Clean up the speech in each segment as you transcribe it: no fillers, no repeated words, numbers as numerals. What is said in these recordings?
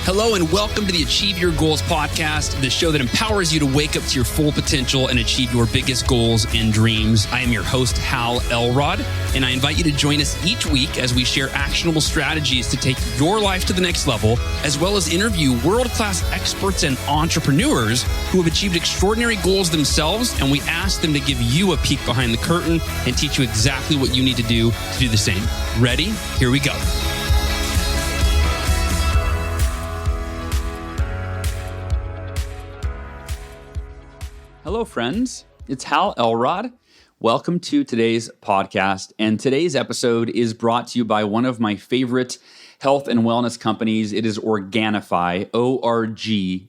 Hello and welcome to the Achieve Your Goals podcast, the show that empowers you to wake up to your full potential and achieve your biggest goals and dreams. I am your host, Hal Elrod, and I invite you to join us each week as we share actionable strategies to take your life to the next level, as well as interview world-class experts and entrepreneurs who have achieved extraordinary goals themselves, and we ask them to give you a peek behind the curtain and teach you exactly what you need to do the same. Ready? Here we go. Hello, friends. It's Hal Elrod. Welcome to today's podcast. And today's episode is brought to you by one of my favorite health and wellness companies. It is Organifi, Organifi.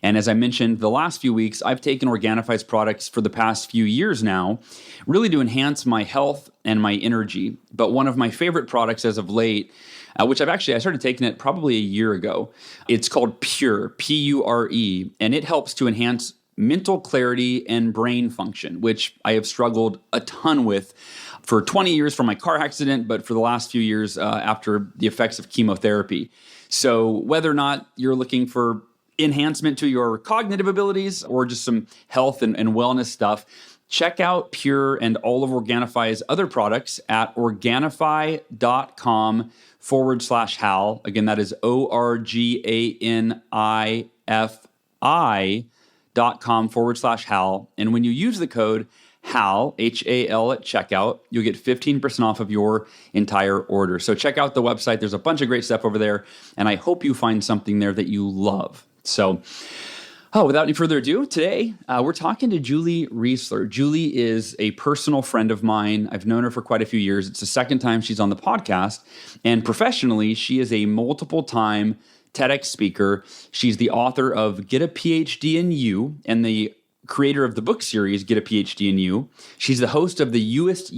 And as I mentioned the last few weeks, I've taken Organifi's products for the past few years now, really to enhance my health and my energy. But one of my favorite products as of late, which I started taking it probably a year ago. It's called Pure, P-U-R-E, and it helps to enhance mental clarity and brain function, which I have struggled a ton with for 20 years from my car accident, but for the last few years after the effects of chemotherapy. So whether or not you're looking for enhancement to your cognitive abilities or just some health and wellness stuff, check out Pure and all of Organifi's other products at Organifi.com/Hal. Again, that is Organifi.com/Hal. And when you use the code HAL, H-A-L at checkout, you'll get 15% off of your entire order. So check out the website. There's a bunch of great stuff over there, and I hope you find something there that you love. So, without any further ado, today we're talking to Julie Reisler. Julie is a personal friend of mine. I've known her for quite a few years. It's the second time she's on the podcast. And professionally, she is a multiple-time TEDx speaker. She's the author of Get a PhD in You and the creator of the book series, Get a PhD in You. She's the host of the You-est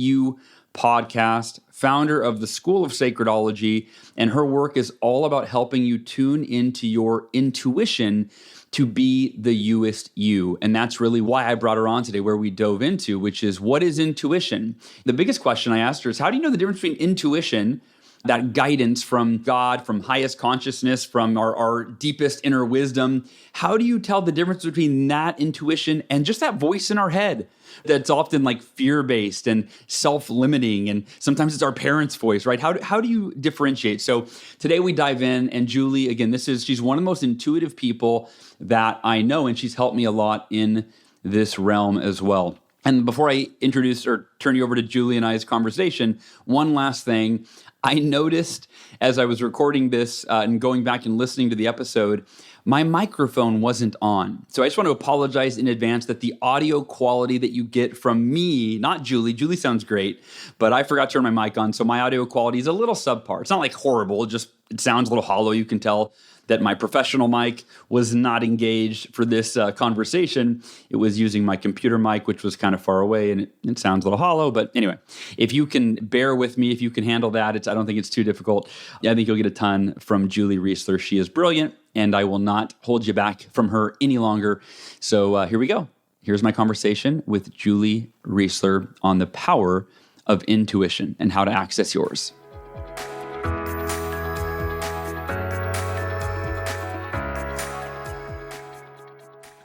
podcast, founder of the School of Sacredology, and her work is all about helping you tune into your intuition to be the You-est you. And that's really why I brought her on today, where we dove into, which is, what is intuition? The biggest question I asked her is, how do you know the difference between intuition, that guidance from God, from highest consciousness, from our deepest inner wisdom? How do you tell the difference between that intuition and just that voice in our head that's often like fear-based and self-limiting, and sometimes it's our parents' voice, right? How do you differentiate? So today we dive in, and Julie, again, she's one of the most intuitive people that I know, and she's helped me a lot in this realm as well. And before I introduce or turn you over to Julie and I's conversation, one last thing. I noticed as I was recording this and going back and listening to the episode, my microphone wasn't on. So I just want to apologize in advance that the audio quality that you get from me, not Julie. Julie sounds great, but I forgot to turn my mic on. So my audio quality is a little subpar. It's not like horrible. It sounds a little hollow. You can tell that my professional mic was not engaged for this conversation. It was using my computer mic, which was kind of far away, and it sounds a little hollow. But anyway, if you can bear with me, if you can handle that, I don't think it's too difficult. I think you'll get a ton from Julie Reisler. She is brilliant, and I will not hold you back from her any longer. So here we go. Here's my conversation with Julie Reisler on the power of intuition and how to access yours.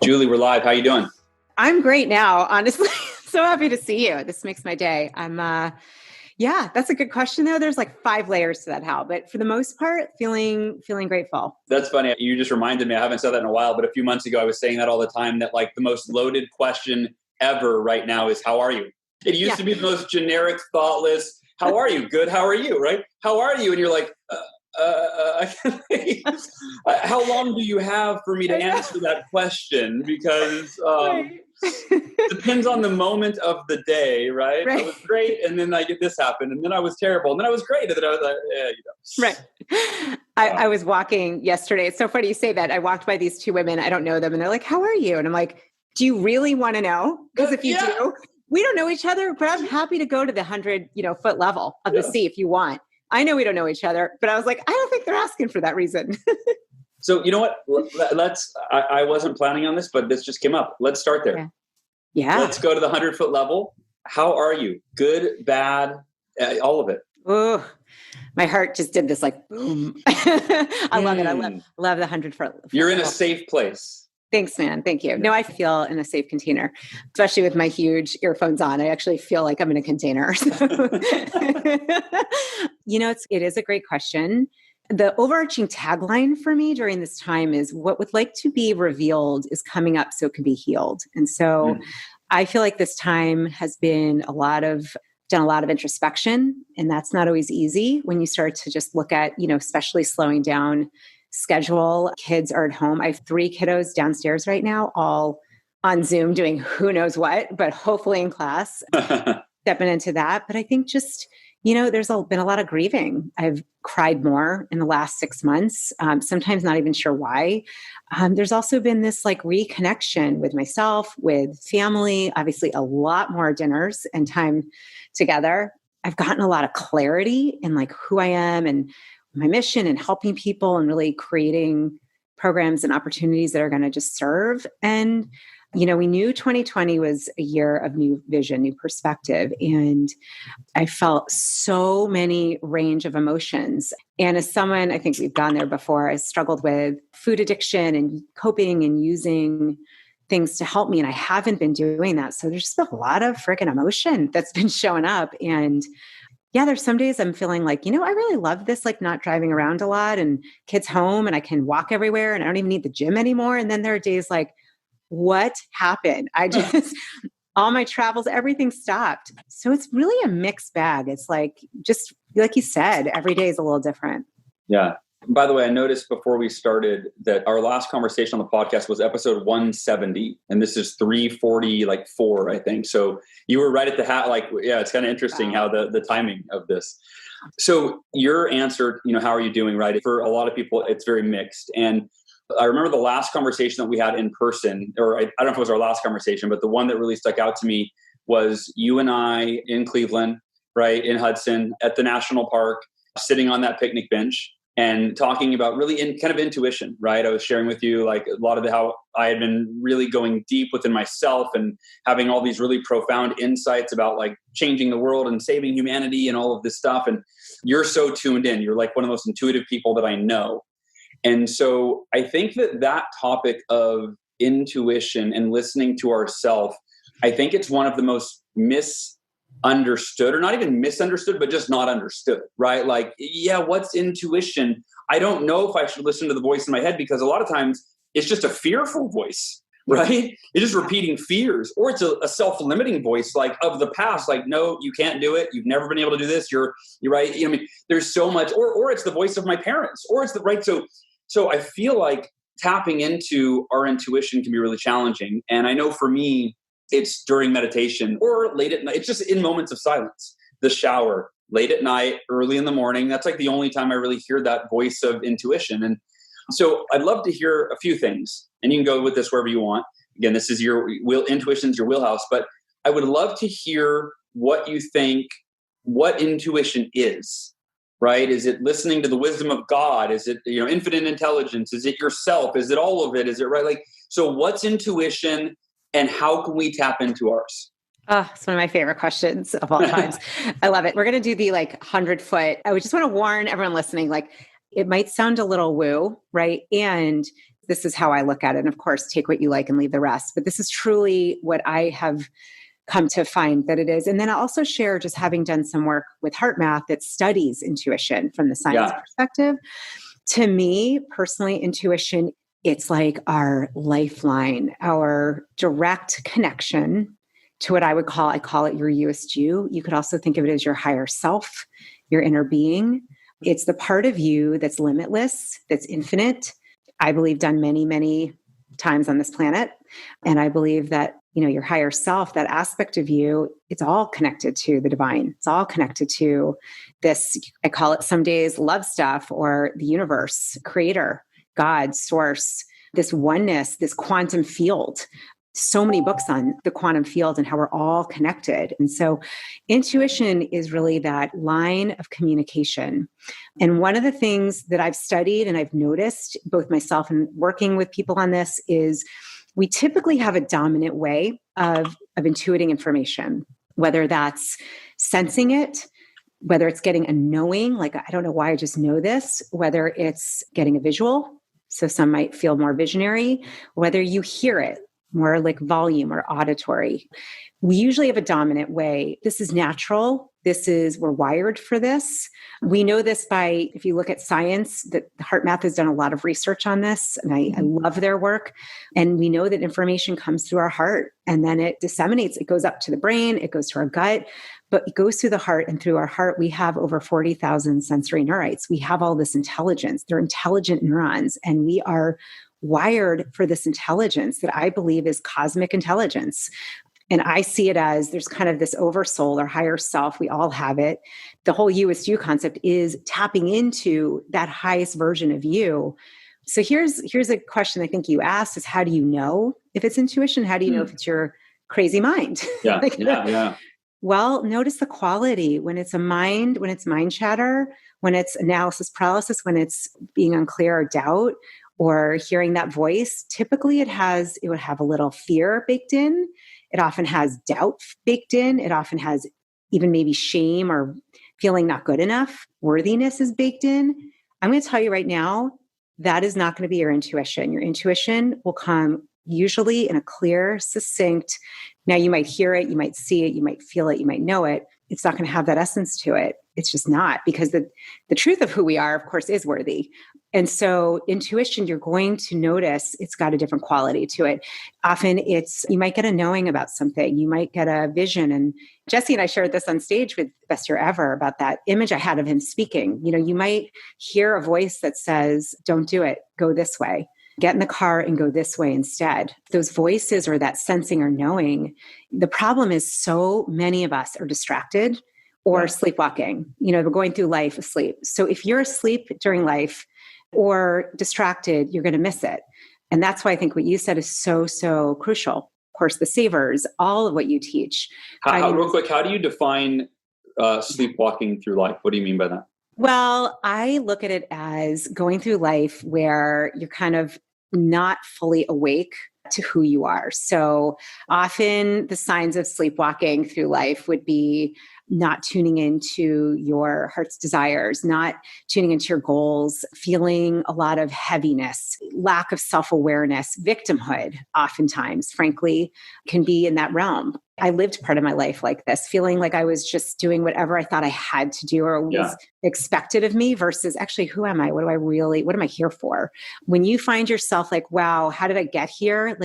Julie, we're live. How you doing? I'm great now, honestly. So happy to see you. This makes my day. That's a good question though. There's like 5 layers to that, Hal, but for the most part, feeling grateful. That's funny. You just reminded me, I haven't said that in a while, but a few months ago, I was saying that all the time, that like the most loaded question ever right now is, how are you? It used to be the most generic, thoughtless, how are you? Good. How are you? Right? How are you? And you're like, how long do you have for me to answer that question? Because it depends on the moment of the day, right? I was great, and then I get this happen, and then I was terrible, and then I was great, and then I was like, Right. I was walking yesterday. It's so funny you say that. I walked by these 2 women. I don't know them, and they're like, "How are you?" And I'm like, "Do you really want to know? Because if you do, we don't know each other, but I'm happy to go to the 100-foot level of the sea if you want." I know we don't know each other, but I was like, I don't think they're asking for that reason. So you know what? I wasn't planning on this, but this just came up. Let's start there. Yeah. Let's go to the 100-foot level. How are you? Good, bad, all of it. Oh, my heart just did this like boom. I love it. I love the 100-foot. You're in a safe place. Thanks, man. Thank you. No, I feel in a safe container, especially with my huge earphones on. I actually feel like I'm in a container. It is a great question. The overarching tagline for me during this time is what would like to be revealed is coming up so it can be healed. And so I feel like this time has been done a lot of introspection, and that's not always easy when you start to just look at, especially slowing down schedule. Kids are at home. I have 3 kiddos downstairs right now, all on Zoom doing who knows what, but hopefully in class, stepping into that. But I think just, there's been a lot of grieving. I've cried more in the last 6 months, sometimes not even sure why. There's also been this like reconnection with myself, with family, obviously a lot more dinners and time together. I've gotten a lot of clarity in like who I am and my mission and helping people and really creating programs and opportunities that are going to just serve. And, we knew 2020 was a year of new vision, new perspective. And I felt so many range of emotions. And as someone, I think we've gone there before, I struggled with food addiction and coping and using things to help me. And I haven't been doing that. So there's just a lot of freaking emotion that's been showing up. And yeah, there's some days I'm feeling like, I really love this, like not driving around a lot and kids home and I can walk everywhere and I don't even need the gym anymore. And then there are days like, what happened? All my travels, everything stopped. So it's really a mixed bag. It's like, just like you said, every day is a little different. Yeah. By the way, I noticed before we started that our last conversation on the podcast was episode 170, and this is 344, I think. So you were right at the hat. It's kind of interesting how the timing of this. So your answer, how are you doing, right? For a lot of people, it's very mixed. And I remember the last conversation that we had in person, or I don't know if it was our last conversation, but the one that really stuck out to me was you and I in Cleveland, right, in Hudson at the national park, sitting on that picnic bench and talking about really in kind of intuition, right? I was sharing with you like a lot of how I had been really going deep within myself and having all these really profound insights about like changing the world and saving humanity and all of this stuff. And you're so tuned in. You're like one of the most intuitive people that I know. And so I think that topic of intuition and listening to ourselves, I think it's one of the most misunderstood, or not even misunderstood, but just not understood, right? Like, yeah, what's intuition? I don't know if I should listen to the voice in my head because a lot of times it's just a fearful voice, right? It's just repeating fears, or it's a self-limiting voice like of the past, like, no, you can't do it. You've never been able to do this. You're right. There's so much, or it's the voice of my parents, or it's right. So I feel like tapping into our intuition can be really challenging. And I know for me, it's during meditation or late at night. It's just in moments of silence, the shower, late at night, early in the morning. That's like the only time I really hear that voice of intuition. And so I'd love to hear a few things, and you can go with this wherever you want. Again, this is intuition's your wheelhouse, but I would love to hear what you think, what intuition is. Right? Is it listening to the wisdom of God? Is it, infinite intelligence? Is it yourself? Is it all of it? Is it right? Like, so what's intuition and how can we tap into ours? Oh, it's one of my favorite questions of all times. I love it. We're going to do the 100-foot. I would just want to warn everyone listening, like it might sound a little woo, right? And this is how I look at it. And of course, take what you like and leave the rest. But this is truly what I have come to find that it is. And then I'll also share, just having done some work with heart math that studies intuition from the science perspective. To me, personally, intuition, it's like our lifeline, our direct connection to what I call it your You-est you. You could also think of it as your higher self, your inner being. It's the part of you that's limitless, that's infinite. I believe done many, many times on this planet. And I believe that your higher self, that aspect of you, it's all connected to the divine. It's all connected to this, I call it some days love stuff, or the universe, creator, God, source, this oneness, this quantum field. So many books on the quantum field and how we're all connected. And so intuition is really that line of communication. And one of the things that I've studied and I've noticed, both myself and working with people on this, is we typically have a dominant way of intuiting information, whether that's sensing it, whether it's getting a knowing, like, I don't know why I just know this, whether it's getting a visual. So some might feel more visionary, whether you hear it more like volume or auditory. We usually have a dominant way. This is natural. We're wired for this. We know this by, if you look at science, that HeartMath has done a lot of research on this, and I love their work. And we know that information comes through our heart and then it disseminates. It goes up to the brain, it goes to our gut, but it goes through the heart. And through our heart, we have over 40,000 sensory neurites. We have all this intelligence. They're intelligent neurons, and we are wired for this intelligence that I believe is cosmic intelligence. And I see it as there's kind of this oversoul or higher self. We all have it. The whole You-est You concept is tapping into that highest version of you. So here's a question I think you asked is, how do you know if it's intuition? How do you know if it's your crazy mind? Yeah, yeah. Well, notice the quality when it's mind chatter, when it's analysis paralysis, when it's being unclear or doubt, or hearing that voice. Typically it would have a little fear baked in. It often has doubt baked in. It often has even maybe shame or feeling not good enough. Worthiness is baked in. I'm going to tell you right now, that is not going to be your intuition. Your intuition will come usually in a clear, succinct. Now you might hear it, you might see it, you might feel it, you might know it. It's not going to have that essence to it. It's just not, because the truth of who we are, of course, is worthy. And so intuition, you're going to notice it's got a different quality to it. Often you might get a knowing about something. You might get a vision. And Jesse and I shared this on stage with Best Year Ever about that image I had of him speaking. You might hear a voice that says, don't do it, go this way. Get in the car and go this way instead. Those voices or that sensing or knowing. The problem is so many of us are distracted or sleepwalking. We're going through life asleep. So if you're asleep during life or distracted, you're going to miss it. And that's why I think what you said is so, so crucial. Of course, the savers, all of what you teach. Real quick, how do you define sleepwalking through life? What do you mean by that? Well, I look at it as going through life where you're kind of not fully awake to who you are. So often the signs of sleepwalking through life would be not tuning into your heart's desires, not tuning into your goals, feeling a lot of heaviness, lack of self-awareness, victimhood, oftentimes, frankly, can be in that realm. I lived part of my life like this, feeling like I was just doing whatever I thought I had to do or was expected of me versus actually, who am I? What am I here for? When you find yourself like, wow, how did I get here?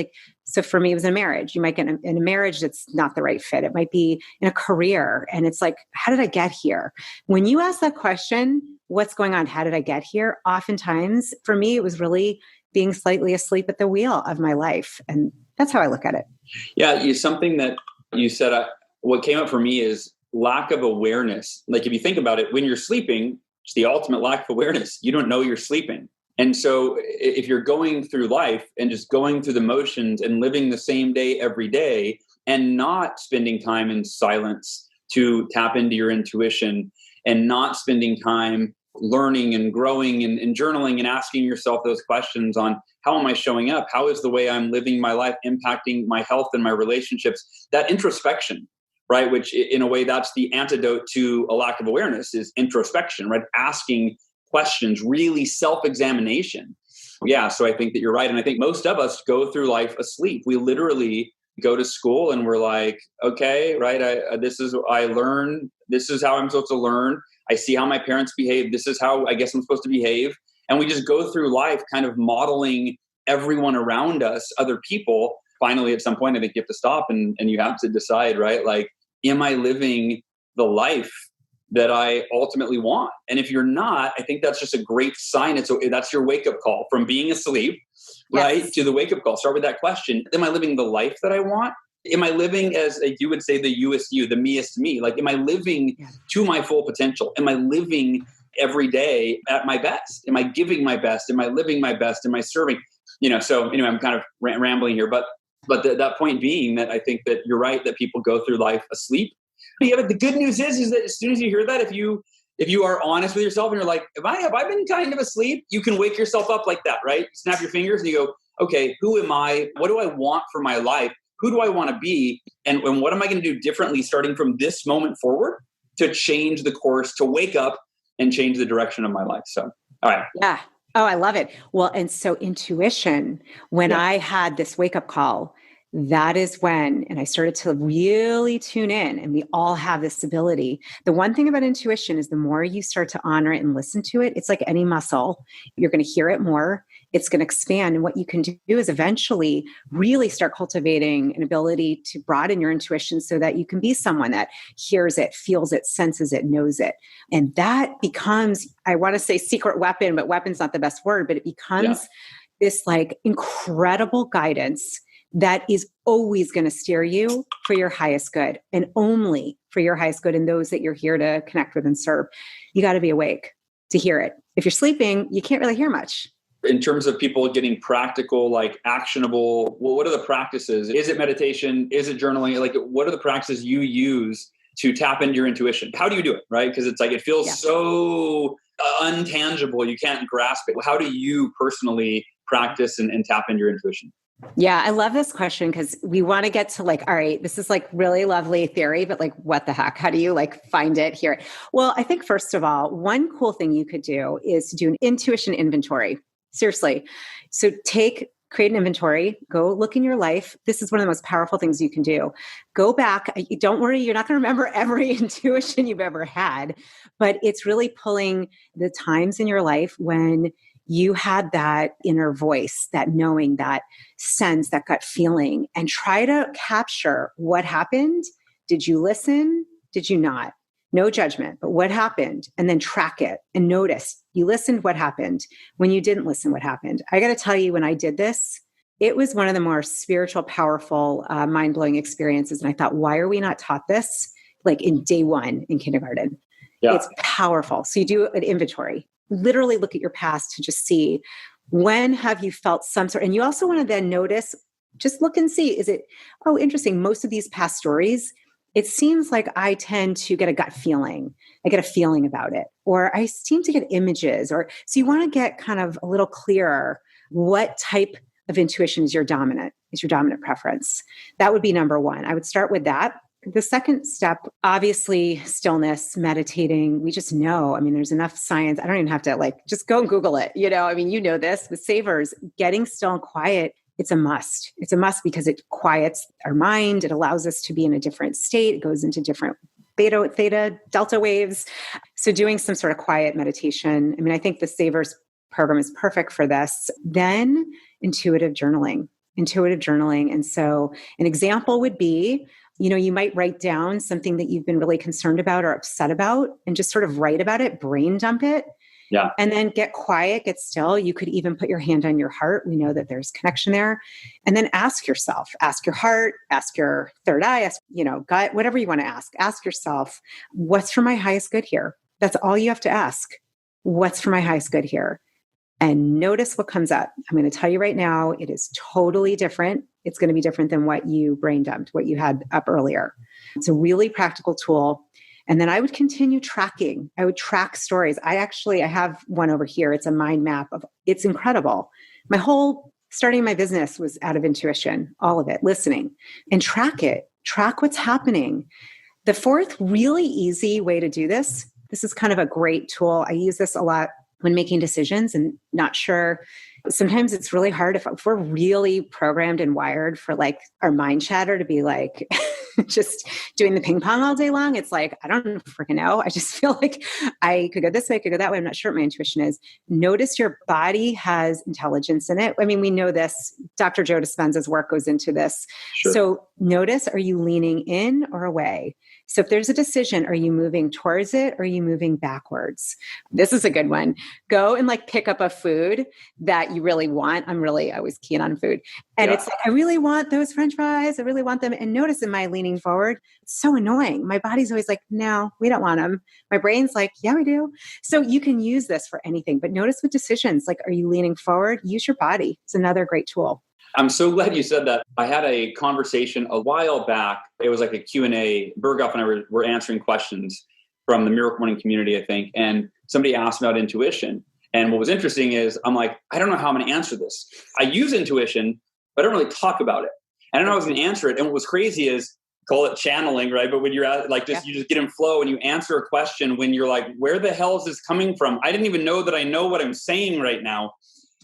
So for me, it was a marriage. You might get in a marriage that's not the right fit. It might be in a career. And it's like, how did I get here? When you ask that question, what's going on? How did I get here? Oftentimes, for me, it was really being slightly asleep at the wheel of my life. And that's how I look at it. Yeah, something that you said, what came up for me is lack of awareness. Like if you think about it, when you're sleeping, it's the ultimate lack of awareness. You don't know you're sleeping. And so if you're going through life and just going through the motions and living the same day every day and not spending time in silence to tap into your intuition and not spending time learning and growing and journaling and asking yourself those questions on how am I showing up? How is the way I'm living my life impacting my health and my relationships? That introspection, right? Which in a way, that's the antidote to a lack of awareness is introspection, right? Asking questions, really self-examination. Yeah, so I think that you're right. And I think most of us go through life asleep. We literally go to school and we're like, okay, right, I learn. This is how I'm supposed to learn. I see how my parents behave. This is how I guess I'm supposed to behave. And we just go through life kind of modeling everyone around us, other people. Finally, at some point, I think you have to stop and you have to decide, right? Like, am I living the life that I ultimately want? And if you're not, I think that's just a great sign. That's your wake-up call from being asleep, right, to the wake-up call. Start with that question. Am I living the life that I want? Am I living as you would say, the you-est you, the me-est me? Like, am I living to my full potential? Am I living every day at my best? Am I giving my best? Am I living my best? Am I serving? So anyway, I'm kind of rambling here, but that point being that I think that you're right, that people go through life asleep. Yeah, but the good news is that as soon as you hear that, if you are honest with yourself and you're like, have I been kind of asleep? You can wake yourself up like that, right? Snap your fingers and you go, okay, who am I? What do I want for my life? Who do I want to be? And what am I going to do differently starting from this moment forward? to change the course, to wake up and change the direction of my life. So, all right. Yeah. Oh, I love it. Well, and so intuition, when I had this wake up call, that is when, and I started to really tune in, and we all have this ability. The one thing about intuition is the more you start to honor it and listen to it, it's like any muscle. You're going to hear it more. It's going to expand. And what you can do is eventually really start cultivating an ability to broaden your intuition so that you can be someone that hears it, feels it, senses it, knows it. And that becomes, I want to say secret weapon, but weapon's not the best word, but it becomes this like incredible guidance that is always going to steer you for your highest good, and only for your highest good and those that you're here to connect with and serve. You got to be awake to hear it. If you're sleeping, you can't really hear much. In terms of people getting practical, like actionable, well, what are the practices? Is it meditation? Is it journaling? Like, what are the practices you use to tap into your intuition? How do you do it? Right? Because it's like, it feels so untangible. You can't grasp it. How do you personally practice and tap into your intuition? Yeah, I love this question because we want to get to like, all right, this is like really lovely theory, but like, what the heck? How do you like find it, hear it? Well, I think first of all, one cool thing you could do is to do an intuition inventory. Seriously. So create an inventory, go look in your life. This is one of the most powerful things you can do. Go back. Don't worry, you're not going to remember every intuition you've ever had, but it's really pulling the times in your life when you had that inner voice, that knowing, that sense, that gut feeling, and try to capture what happened. Did you listen? Did you not? No judgment, but what happened? And then track it and notice you listened, what happened? When you didn't listen, what happened? I got to tell you, when I did this, it was one of the more spiritual, powerful, mind-blowing experiences. And I thought, why are we not taught this like in day one in kindergarten? Yeah. It's powerful. So you do an inventory. Literally look at your past to just see when have you felt some sort, and you also want to then notice, just look and see, is it, oh, interesting. Most of these past stories, it seems like I tend to get a gut feeling. I get a feeling about it, or I seem to get images, or so you want to get kind of a little clearer. What type of intuition is your dominant preference? That would be number one. I would start with that. The second step, obviously, stillness, meditating. We just know, I mean, there's enough science. I don't even have to like, just go and Google it. I mean, you know this with savers, getting still and quiet. It's a must. It's a must because it quiets our mind. It allows us to be in a different state. It goes into different beta, theta, delta waves. So doing some sort of quiet meditation. I mean, I think the Savers program is perfect for this. Then intuitive journaling. And so an example would be, you might write down something that you've been really concerned about or upset about and just sort of write about it, brain dump it. Yeah. And then get quiet, get still. You could even put your hand on your heart. We know that there's connection there. And then ask yourself, ask your heart, ask your third eye, ask, gut, whatever you want to ask. Ask yourself, what's for my highest good here? That's all you have to ask. What's for my highest good here? And notice what comes up. I'm going to tell you right now, it is totally different. It's going to be different than what you brain dumped, what you had up earlier. It's a really practical tool. And then I would continue tracking. I would track stories. I have one over here. It's a mind map it's incredible. My whole starting my business was out of intuition, all of it, listening, and track it, track what's happening. The fourth really easy way to do this is kind of a great tool. I use this a lot when making decisions and not sure. Sometimes it's really hard if we're really programmed and wired for like our mind chatter to be like just doing the ping pong all day long. It's like, I don't freaking know. I just feel like I could go this way, I could go that way. I'm not sure what my intuition is. Notice your body has intelligence in it. I mean, we know this. Dr. Joe Dispenza's work goes into this. Sure. So notice, are you leaning in or away? So if there's a decision, are you moving towards it or are you moving backwards? This is a good one. Go and like pick up a food that you really want. I'm really always keen on food. And it's like, I really want those French fries. I really want them. And notice, am I leaning forward? It's so annoying. My body's always like, no, we don't want them. My brain's like, yeah, we do. So you can use this for anything, but notice with decisions, like, are you leaning forward? Use your body. It's another great tool. I'm so glad you said that. I had a conversation a while back. It was like a Q&A. Berghoff and I were answering questions from the Miracle Morning community, I think. And somebody asked about intuition. And what was interesting is I'm like, I don't know how I'm going to answer this. I use intuition, but I don't really talk about it. And I don't know how I was going to answer it. And what was crazy is call it channeling, right? But when you're at like you just get in flow and you answer a question when you're like, where the hell is this coming from? I didn't even know that I know what I'm saying right now.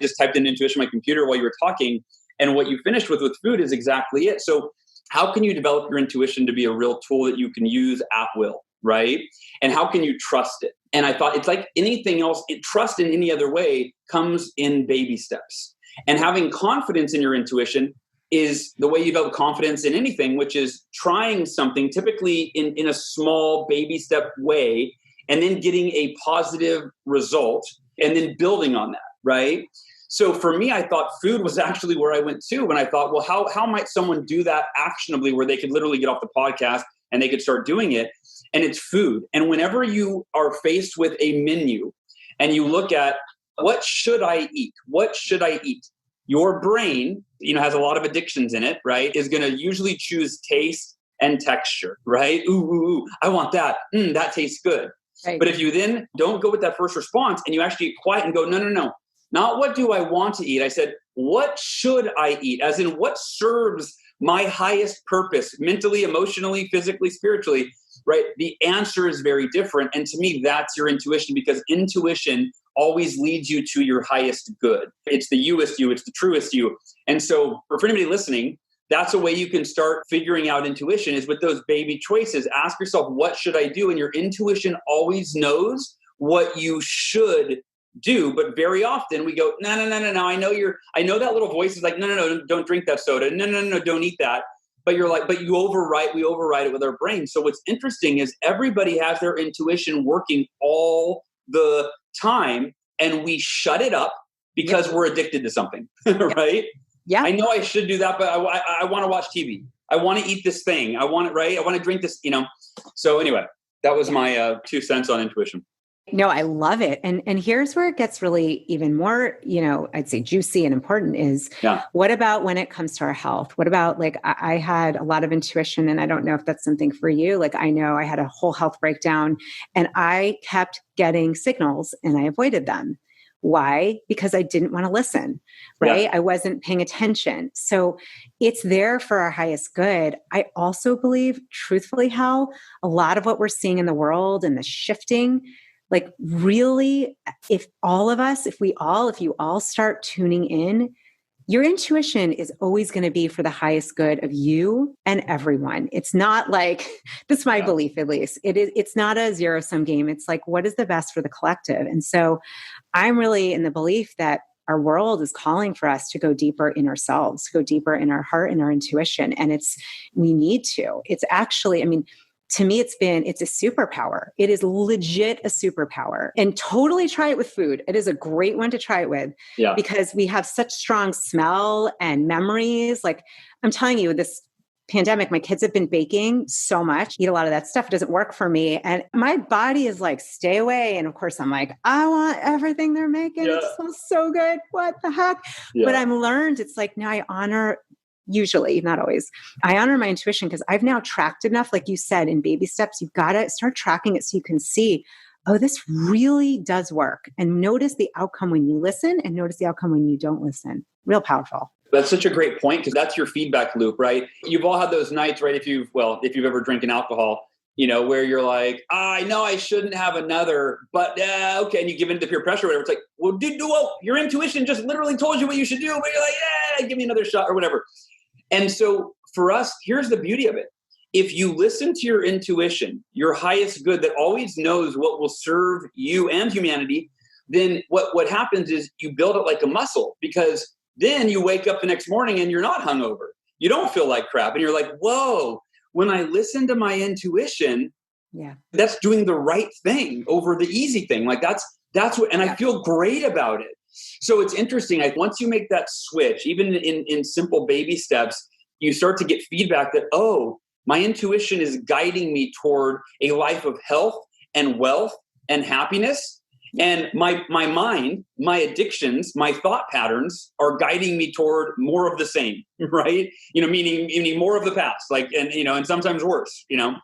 Just typed in intuition on my computer while you were talking. And what you finished with food is exactly it. So how can you develop your intuition to be a real tool that you can use at will, right? And how can you trust it? And I thought it's like anything else, trust in any other way comes in baby steps. And having confidence in your intuition is the way you develop confidence in anything, which is trying something typically in a small baby step way, and then getting a positive result and then building on that, right? So for me, I thought food was actually where I went to when I thought, well, how might someone do that actionably where they could literally get off the podcast and they could start doing it? And it's food. And whenever you are faced with a menu and you look at what should I eat? What should I eat? Your brain, has a lot of addictions in it, right? Is going to usually choose taste and texture, right? Ooh, I want that. That tastes good. Right. But if you then don't go with that first response and you actually get quiet and go, no. Not what do I want to eat? I said, what should I eat? As in what serves my highest purpose, mentally, emotionally, physically, spiritually, right? The answer is very different. And to me, that's your intuition, because intuition always leads you to your highest good. It's the you-est you, it's the truest you. And so for anybody listening, that's a way you can start figuring out intuition is with those baby choices. Ask yourself, what should I do? And your intuition always knows what you should do. But very often we go, no. I know that little voice is like, no, don't drink that soda. No, don't eat that. But you're like, we override it with our brain. So what's interesting is everybody has their intuition working all the time, and we shut it up because we're addicted to something, right? Yeah. I know I should do that, but I want to watch TV. I want to eat this thing. I want it, right? I want to drink this, So anyway, that was my 2 cents on intuition. No, I love it. And here's where it gets really even more, I'd say juicy and important is what about when it comes to our health? What about I had a lot of intuition, and I don't know if that's something for you. I know I had a whole health breakdown and I kept getting signals and I avoided them. Why? Because I didn't want to listen, right? I wasn't paying attention. So it's there for our highest good. I also believe, truthfully, how a lot of what we're seeing in the world and the shifting, really, if you all start tuning in, your intuition is always going to be for the highest good of you and everyone. It's not this is my belief, at least. It's not a zero-sum game. It's what is the best for the collective? And so I'm really in the belief that our world is calling for us to go deeper in ourselves, to go deeper in our heart and our intuition. And we need to. It's actually, to me, it's a superpower. It is legit a superpower. And totally try it with food. It is a great one to try it with because we have such strong smell and memories. I'm telling you, this pandemic, my kids have been baking so much, eat a lot of that stuff. It doesn't work for me. And my body is stay away. And of course I'm I want everything they're making. It smells so good. What the heck? Yeah. But I'm learned, it's now I honor, usually, not always, I honor my intuition because I've now tracked enough. Like you said, in baby steps, you've got to start tracking it so you can see, oh, this really does work. And notice the outcome when you listen and notice the outcome when you don't listen. Real powerful. That's such a great point because that's your feedback loop, right? You've all had those nights, right? If you've ever drinking alcohol, where you're I know I shouldn't have another, but okay. And you give into peer pressure or whatever. It's well, dude, your intuition just literally told you what you should do, but you're give me another shot or whatever. And so for us, here's the beauty of it. If you listen to your intuition, your highest good that always knows what will serve you and humanity, then what happens is you build it like a muscle because then you wake up the next morning and you're not hungover. You don't feel like crap. And you're whoa, when I listen to my intuition, that's doing the right thing over the easy thing. That's what, and I feel great about it. So it's interesting. Once you make that switch, even in simple baby steps, you start to get feedback that, oh, my intuition is guiding me toward a life of health and wealth and happiness. And my mind, my addictions, my thought patterns are guiding me toward more of the same, right? Meaning more of the past, and sometimes worse, I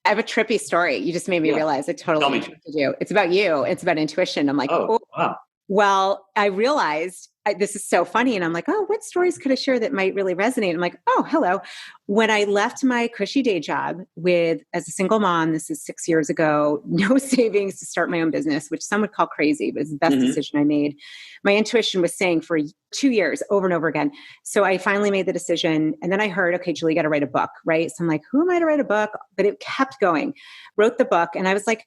have a trippy story. You just made me realize it totally interrupted you. It's about you. It's about intuition. I'm oh, wow. Well, I realized this is so funny. And I'm like, oh, what stories could I share that might really resonate? I'm like, oh, hello. When I left my cushy day job as a single mom, this is 6 years ago, no savings to start my own business, which some would call crazy, but it's the best decision I made. My intuition was saying for 2 years over and over again. So I finally made the decision. And then I heard, okay, Julie, you got to write a book, right? So I'm like, who am I to write a book? But it kept going. Wrote the book. And I was like,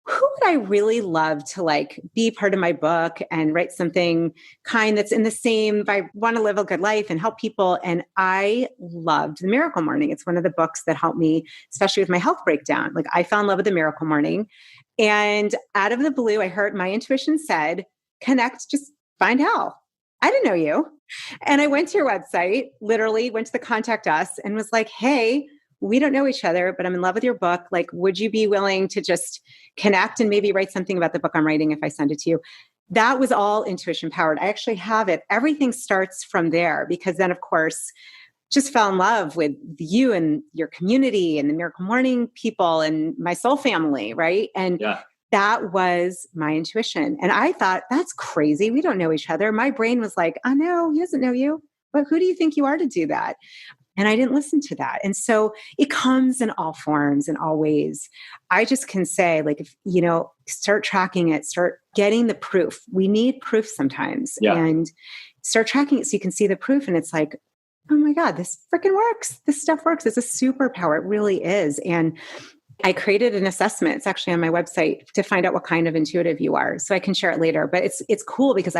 who would I really love to like be part of my book and write something kind that's in the same, if I want to live a good life and help people. And I loved The Miracle Morning. It's one of the books that helped me, especially with my health breakdown. Like I fell in love with The Miracle Morning. And out of the blue, I heard my intuition said, connect, just find Hal. I didn't know you. And I went to your website, literally went to the contact us and was like, hey, we don't know each other, but I'm in love with your book. Like, would you be willing to just connect and maybe write something about the book I'm writing if I send it to you? That was all intuition powered. I actually have it. Everything starts from there because then, of course, just fell in love with you and your community and the Miracle Morning people and my soul family, right? And that was my intuition. And I thought, that's crazy. We don't know each other. My brain was like, oh no, he doesn't know you. But who do you think you are to do that? And I didn't listen to that. And so it comes in all forms and all ways. I just can say, like, if, start tracking it, start getting the proof. We need proof sometimes and start tracking it so you can see the proof. And it's like, oh my God, this freaking works. This stuff works. It's a superpower. It really is. And I created an assessment. It's actually on my website to find out what kind of intuitive you are. So I can share it later, but it's cool because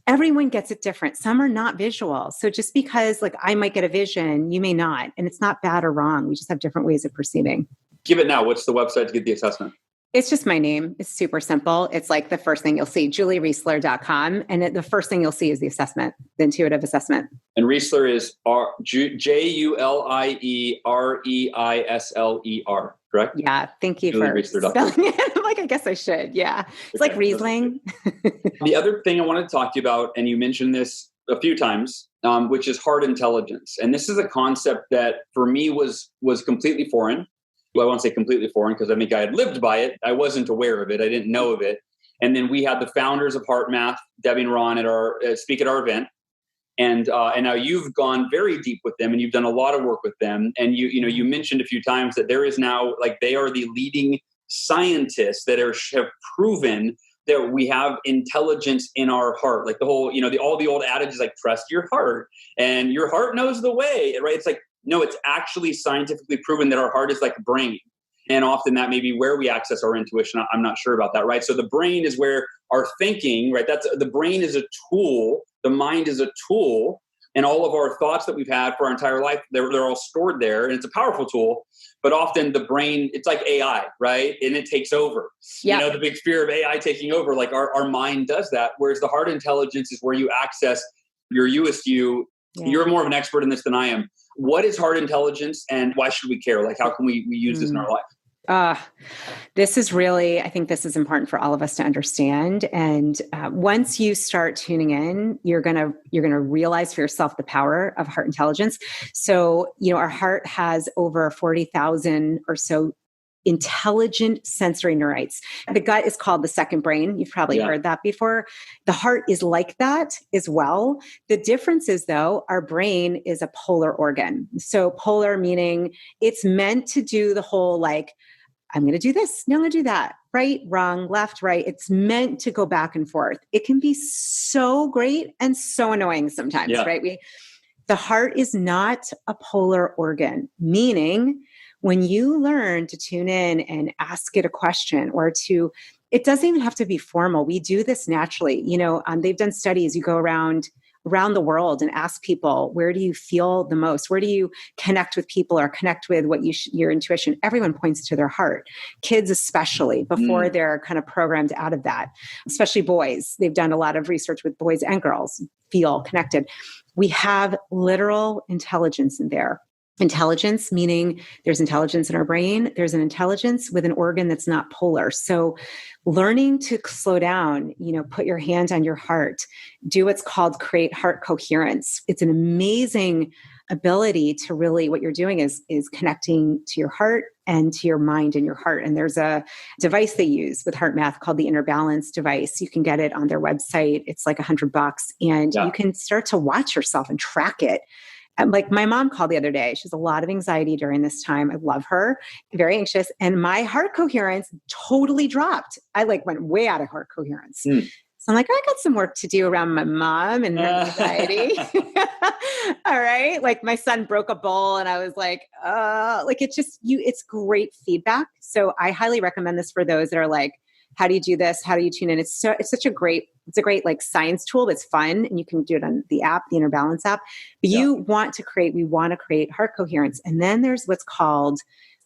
everyone gets it different. Some are not visual. So just because like I might get a vision, you may not. And it's not bad or wrong. We just have different ways of perceiving. Give it now. What's the website to get the assessment? It's just my name. It's super simple. It's like the first thing you'll see, juliereisler.com. And the first thing you'll see is the assessment, the intuitive assessment. And Reisler is Julireisler, correct? Yeah. Thank you for spelling it. I'm like, I guess I should. Yeah. It's like Riesling. The other thing I wanted to talk to you about, and you mentioned this a few times, which is heart intelligence. And this is a concept that for me was completely foreign. Well, I won't say completely foreign because I think I had lived by it. I wasn't aware of it. I didn't know of it. And then we had the founders of Heart Math, Debbie and Ron, speak at our event. And now you've gone very deep with them and you've done a lot of work with them. And you mentioned a few times that there is now, like, they are the leading scientists that have proven that we have intelligence in our heart. Like the whole, all the old adages like trust your heart and your heart knows the way, right? It's like, no, it's actually scientifically proven that our heart is like a brain. And often that may be where we access our intuition. I'm not sure about that, right? So the brain is where our thinking, right? The brain is a tool. The mind is a tool. And all of our thoughts that we've had for our entire life, they're all stored there. And it's a powerful tool. But often the brain, it's like AI, right? And it takes over. The big fear of AI taking over, like our mind does that. Whereas the heart intelligence is where you access your you-est you. Yeah. You're more of an expert in this than I am. What is heart intelligence and why should we care? Like, how can we use this in our life? This is really, I think this is important for all of us to understand. And once you start tuning in, you're gonna realize for yourself the power of heart intelligence. So, our heart has over 40,000 or so intelligent sensory neurites. The gut is called the second brain. You've probably heard that before. The heart is like that as well. The difference is, though, our brain is a polar organ. So polar meaning it's meant to do the whole like, I'm going to do this, no, I'm going to do that, right, wrong, left, right. It's meant to go back and forth. It can be so great and so annoying sometimes, right? The heart is not a polar organ, meaning when you learn to tune in and ask it a question it doesn't even have to be formal. We do this naturally. They've done studies. You go around the world and ask people, where do you feel the most? Where do you connect with people or connect with your intuition? Everyone points to their heart. Kids, especially before they're kind of programmed out of that, especially boys. They've done a lot of research with boys and girls feel connected. We have literal intelligence in there. Intelligence, meaning there's intelligence in our brain. There's an intelligence with an organ that's not polar. So learning to slow down, put your hand on your heart, do what's called create heart coherence. It's an amazing ability to really, what you're doing is connecting to your heart and to your mind and your heart. And there's a device they use with heart math called the Inner Balance device. You can get it on their website. It's like $100, and you can start to watch yourself and track it. Like my mom called the other day. She has a lot of anxiety during this time. I love her, very anxious. And my heart coherence totally dropped. I like went way out of heart coherence. So I'm like, I got some work to do around my mom and her anxiety. All right. Like my son broke a bowl and I was like it's just it's great feedback. So I highly recommend this for those that are like, how do you do this? How do you tune in? It's a great like science tool. It's fun. And you can do it on the app, the Inner Balance app. But we want to create heart coherence. And then there's what's called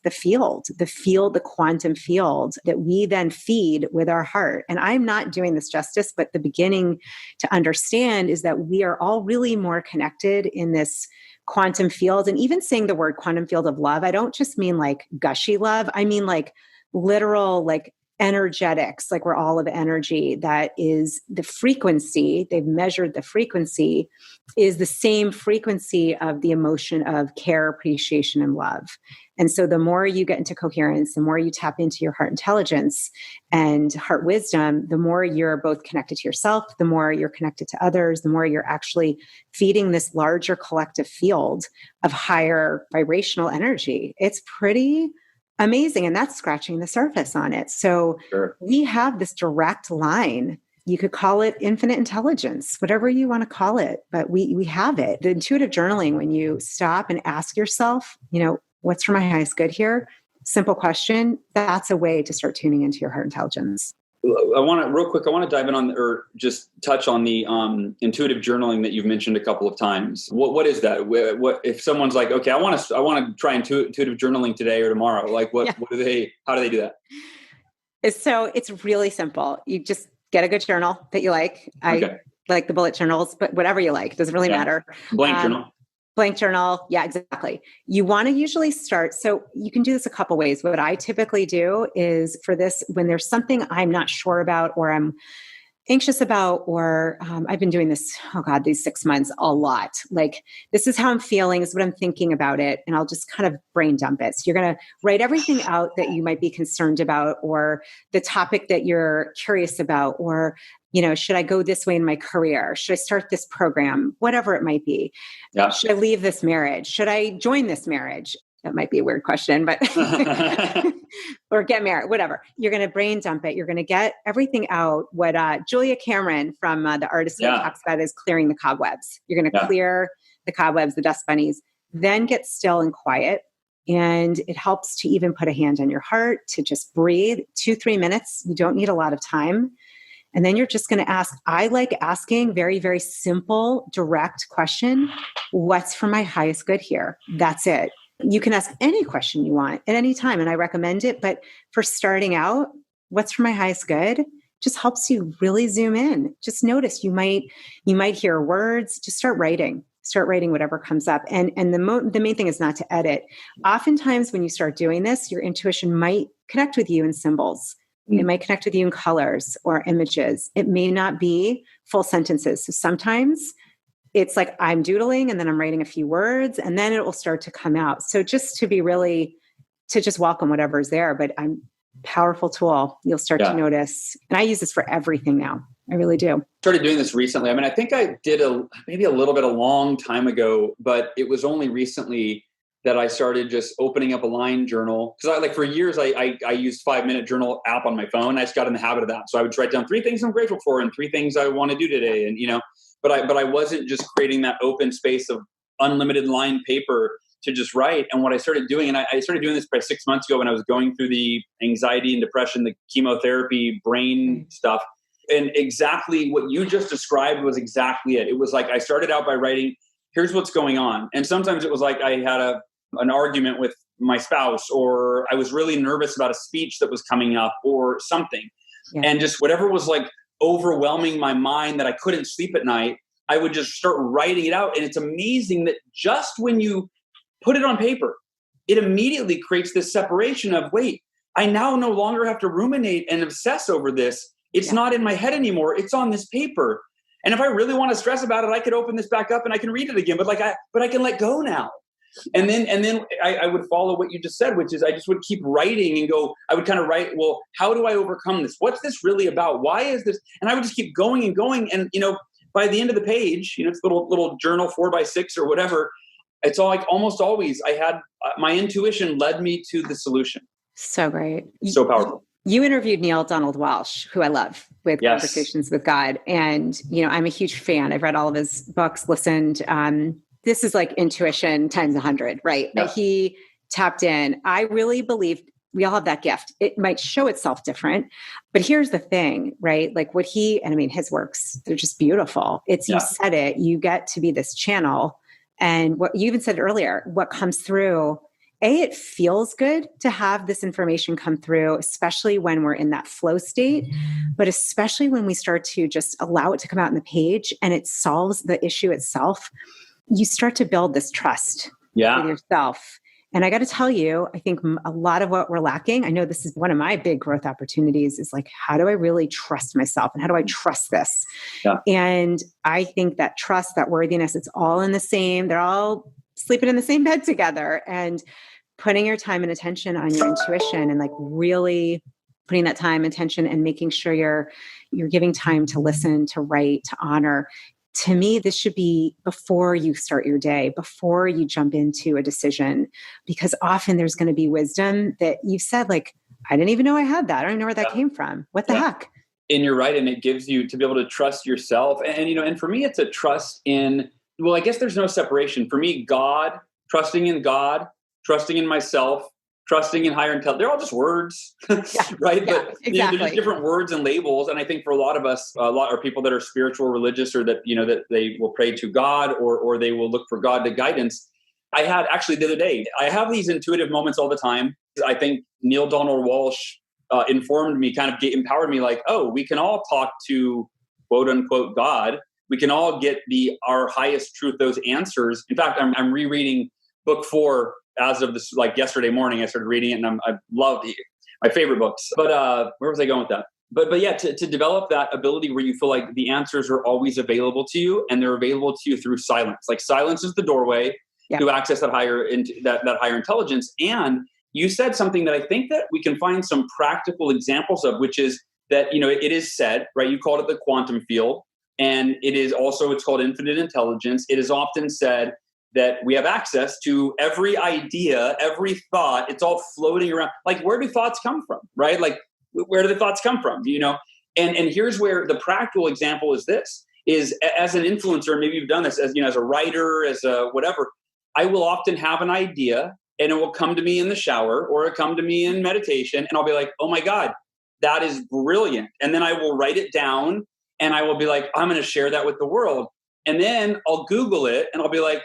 the quantum field that we then feed with our heart. And I'm not doing this justice, but the beginning to understand is that we are all really more connected in this quantum field. And even saying the word quantum field of love, I don't just mean like gushy love. I mean like literal, like energetics, like we're all of energy. That is the frequency. They've measured the frequency is the same frequency of the emotion of care, appreciation, and love. And so the more you get into coherence, the more you tap into your heart intelligence and heart wisdom, the more you're both connected to yourself, the more you're connected to others, the more you're actually feeding this larger collective field of higher vibrational energy. It's pretty amazing. And that's scratching the surface on it. So we have this direct line. You could call it infinite intelligence, whatever you want to call it, but we have it. The intuitive journaling, when you stop and ask yourself, what's for my highest good here? Simple question. That's a way to start tuning into your heart intelligence. I want to dive in on, or just touch on the intuitive journaling that you've mentioned a couple of times. What is that? What if someone's like, okay, I want to try intuitive journaling today or tomorrow? Like, how do they do that? So it's really simple. You just get a good journal that you like. I like the bullet journals, but whatever you like, it doesn't really matter. Blank journal. Blank journal. Yeah, exactly. You want to usually start. So you can do this a couple ways. What I typically do is for this, when there's something I'm not sure about or I'm anxious about, or I've been doing this, these 6 months a lot. Like, this is how I'm feeling, this is what I'm thinking about it. And I'll just kind of brain dump it. So you're going to write everything out that you might be concerned about, or the topic that you're curious about, or should I go this way in my career? Should I start this program? Whatever it might be. Yeah. Should I leave this marriage? Should I join this marriage? That might be a weird question, but or get married, whatever. You're going to brain dump it. You're going to get everything out. What Julia Cameron from The Artist talks about is clearing the cobwebs. You're going to clear the cobwebs, the dust bunnies, then get still and quiet. And it helps to even put a hand on your heart, to just breathe 2-3 minutes. You don't need a lot of time. And then you're just going to ask, I like asking very, very simple, direct question. What's for my highest good here? That's it. You can ask any question you want at any time, and I recommend it. But for starting out, what's for my highest good just helps you really zoom in. Just notice you might hear words. Just start writing whatever comes up. And the main thing is not to edit. Oftentimes when you start doing this, your intuition might connect with you in symbols. It might connect with you in colors or images. It may not be full sentences. So sometimes it's like I'm doodling and then I'm writing a few words and then it will start to come out. So just to just welcome whatever's there, but I'm powerful tool. You'll start to notice. And I use this for everything now. I really do. Started doing this recently. I mean, I think I did maybe a little bit a long time ago, but it was only recently that I started just opening up a line journal. Because for years, I used 5-minute journal app on my phone. I just got in the habit of that. So I would write down 3 things I'm grateful for and 3 things I want to do today. And, but I wasn't just creating that open space of unlimited line paper to just write. And what I started doing, and I started doing this probably 6 months ago when I was going through the anxiety and depression, the chemotherapy, brain stuff. And exactly what you just described was exactly it. It was like I started out by writing, here's what's going on. And sometimes it was like I had an argument with my spouse, or I was really nervous about a speech that was coming up or something. Yeah. And just whatever was like overwhelming my mind that I couldn't sleep at night, I would just start writing it out. And it's amazing that just when you put it on paper, it immediately creates this separation of, wait, I now no longer have to ruminate and obsess over this. It's not in my head anymore. It's on this paper. And if I really want to stress about it, I could open this back up and I can read it again. But I can let go now. And then I would follow what you just said, which is I just would keep writing and go, I would kind of write, well, how do I overcome this? What's this really about? Why is this? And I would just keep going and going. And, by the end of the page, it's a little journal 4x6 or whatever. It's all like almost always I had my intuition led me to the solution. So great. So powerful. You interviewed Neil Donald Walsh, who I love, with Conversations with God. And, I'm a huge fan. I've read all of his books, listened. This is like intuition times 100, right? Yeah. He tapped in. I really believe we all have that gift. It might show itself different, but here's the thing, right? Like his works, they're just beautiful. You said it, you get to be this channel. And what you even said earlier, what comes through, it feels good to have this information come through, especially when we're in that flow state, but especially when we start to just allow it to come out in the page and it solves the issue itself, you start to build this trust with yourself. And I got to tell you, I think a lot of what we're lacking, I know this is one of my big growth opportunities, is like, how do I really trust myself? And how do I trust this? Yeah. And I think that trust, that worthiness, it's all in the same, they're all sleeping in the same bed together. And putting your time and attention on your intuition and like really putting that time, attention, and making sure you're giving time to listen, to write, to honor. To me, this should be before you start your day, before you jump into a decision, because often there's going to be wisdom that you've said, like, I didn't even know I had that. I don't even know where that came from. What the heck? And you're right. And it gives you to be able to trust yourself. And for me, it's a trust in, well, I guess there's no separation. For me, God, trusting in myself, trusting in higher intelligence, they're all just words, right? Yeah, but exactly. They're just different words and labels. And I think for a lot of us, are people that are spiritual, religious, or that, that they will pray to God or they will look for God to guidance. I had actually the other day, I have these intuitive moments all the time. I think Neil Donald Walsh informed me, kind of empowered me, like, oh, we can all talk to quote unquote God. We can all get our highest truth, those answers. In fact, I'm rereading book 4 as of this, like yesterday morning. I started reading it, and I love my favorite books. But where was I going with that? But yeah, to develop that ability where you feel like the answers are always available to you, and they're available to you through silence. Like silence is the doorway to access that higher that higher intelligence. And you said something that I think that we can find some practical examples of, which is that it is said, right? You called it the quantum field, and it's called infinite intelligence. It is often said that we have access to every idea, every thought. It's all floating around. Like, where do thoughts come from, right? Like, where do the thoughts come from? And here's where the practical example is this, is as an influencer, maybe you've done this as a writer, as a whatever, I will often have an idea and it will come to me in the shower or it come to me in meditation. And I'll be like, oh my God, that is brilliant. And then I will write it down and I will be like, I'm going to share that with the world. And then I'll Google it and I'll be like,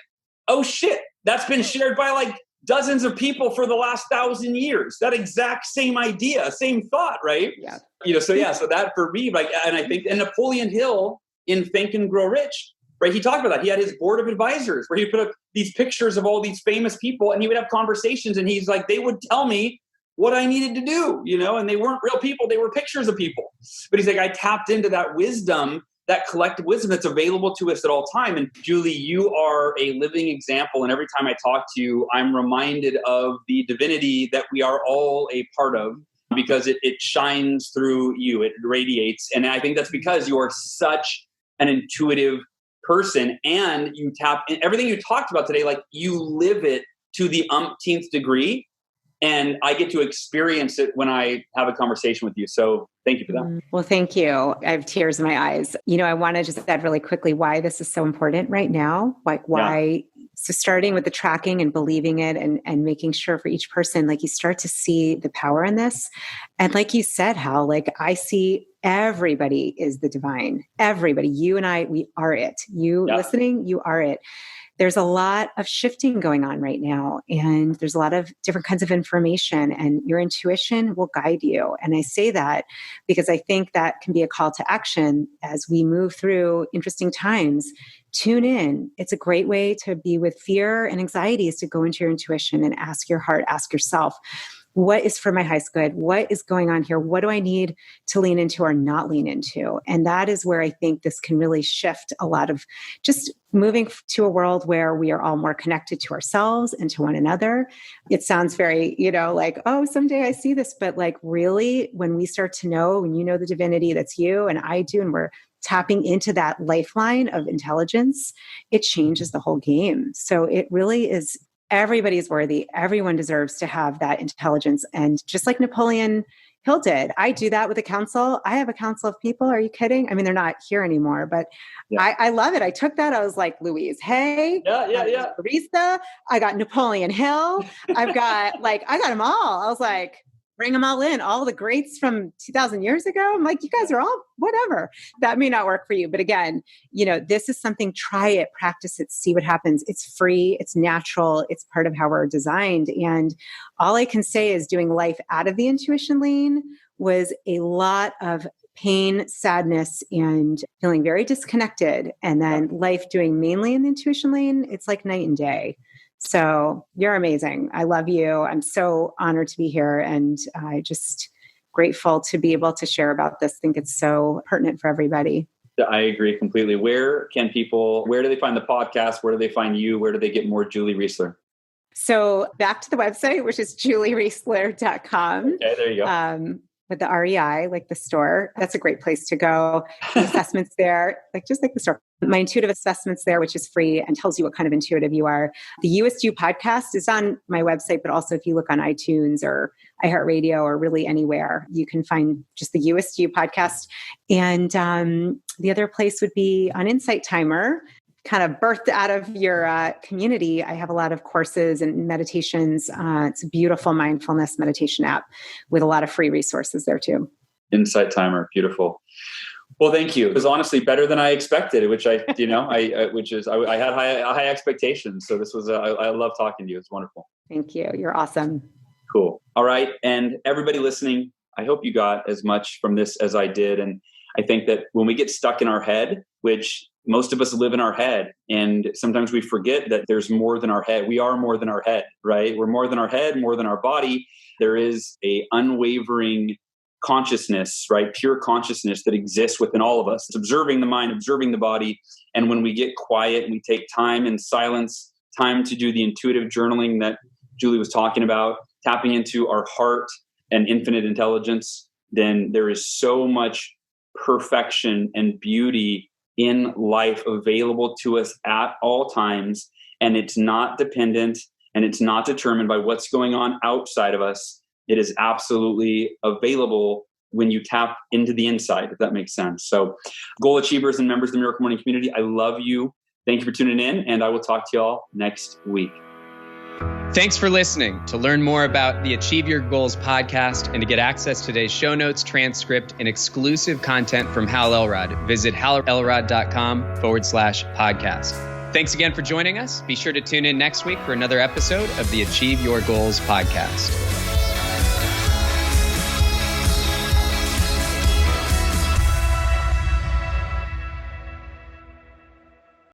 oh shit, that's been shared by like dozens of people for the last 1,000 years. That exact same idea, same thought, right? Yeah. So that for me, like, and I think, and Napoleon Hill in Think and Grow Rich, right? He talked about that. He had his board of advisors where he put up these pictures of all these famous people and he would have conversations and he's like, they would tell me what I needed to do, and they weren't real people. They were pictures of people. But he's like, I tapped into that wisdom, that collective wisdom that's available to us at all time. And Julie, you are a living example. And every time I talk to you, I'm reminded of the divinity that we are all a part of, because it shines through you, it radiates. And I think that's because you are such an intuitive person and you tap in everything you talked about today, like you live it to the umpteenth degree. And I get to experience it when I have a conversation with you. So thank you for that. Well, thank you. I have tears in my eyes. I want to just add really quickly why this is so important right now. Like why, so starting with the tracking and believing it and making sure for each person, like you start to see the power in this. And like you said, Hal, like I see everybody is the divine. Everybody, you and I, we are it. You listening, you are it. There's a lot of shifting going on right now, and there's a lot of different kinds of information, and your intuition will guide you. And I say that because I think that can be a call to action as we move through interesting times. Tune in. It's a great way to be with fear and anxiety, is to go into your intuition and ask your heart, ask yourself, what is for my highest good? What is going on here? What do I need to lean into or not lean into? And that is where I think this can really shift a lot of just moving to a world where we are all more connected to ourselves and to one another. It sounds very, like, oh, someday I see this, but like really, when we start to know, when you know the divinity that's you and I do, and we're tapping into that lifeline of intelligence, it changes the whole game. So it really is, everybody's worthy. Everyone deserves to have that intelligence. And just like Napoleon Hill did, I do that with a council. I have a council of people. Are you kidding? I mean, they're not here anymore, but I love it. I took that. I was like, Louise Hay, Teresa. I got Napoleon Hill. I got them all. I was like, bring them all in, all the greats from 2,000 years ago. I'm like, you guys are all whatever. That may not work for you. But again, this is something, try it, practice it, see what happens. It's free, it's natural, it's part of how we're designed. And all I can say is doing life out of the intuition lane was a lot of pain, sadness, and feeling very disconnected. And then life doing mainly in the intuition lane, it's like night and day. So you're amazing. I love you. I'm so honored to be here, and I just grateful to be able to share about this. I think it's so pertinent for everybody. I agree completely. Where do they find the podcast? Where do they find you? Where do they get more Julie Reisler? So back to the website, which is juliereisler.com. Okay, there you go. With the REI, like the store. That's a great place to go. The assessments there, just like the store. My intuitive assessments there, which is free and tells you what kind of intuitive you are. The You-est podcast is on my website, but also if you look on iTunes or iHeartRadio or really anywhere, you can find just the You-est podcast. And the other place would be on Insight Timer, kind of birthed out of your community. I have a lot of courses and meditations. It's a beautiful mindfulness meditation app with a lot of free resources there too. Insight Timer, beautiful. Well, thank you. It was honestly better than I expected, which I had high expectations. So this was, I love talking to you. It's wonderful. Thank you. You're awesome. Cool. All right. And everybody listening, I hope you got as much from this as I did. And I think that when we get stuck in our head, which most of us live in our head, and sometimes we forget that there's more than our head. We are more than our head, right? We're more than our head, more than our body. There is a unwavering consciousness, right? Pure consciousness that exists within all of us. It's observing the mind, observing the body. And when we get quiet and we take time in silence, time to do the intuitive journaling that Julie was talking about, tapping into our heart and infinite intelligence, then there is so much perfection and beauty in life available to us at all times. And it's not dependent and it's not determined by what's going on outside of us. It is absolutely available when you tap into the inside, if that makes sense. So goal achievers and members of the Miracle Morning community, I love you. Thank you for tuning in, and I will talk to y'all next week. Thanks for listening. To learn more about the Achieve Your Goals podcast and to get access to today's show notes, transcript, and exclusive content from Hal Elrod, visit halelrod.com/podcast. Thanks again for joining us. Be sure to tune in next week for another episode of the Achieve Your Goals podcast.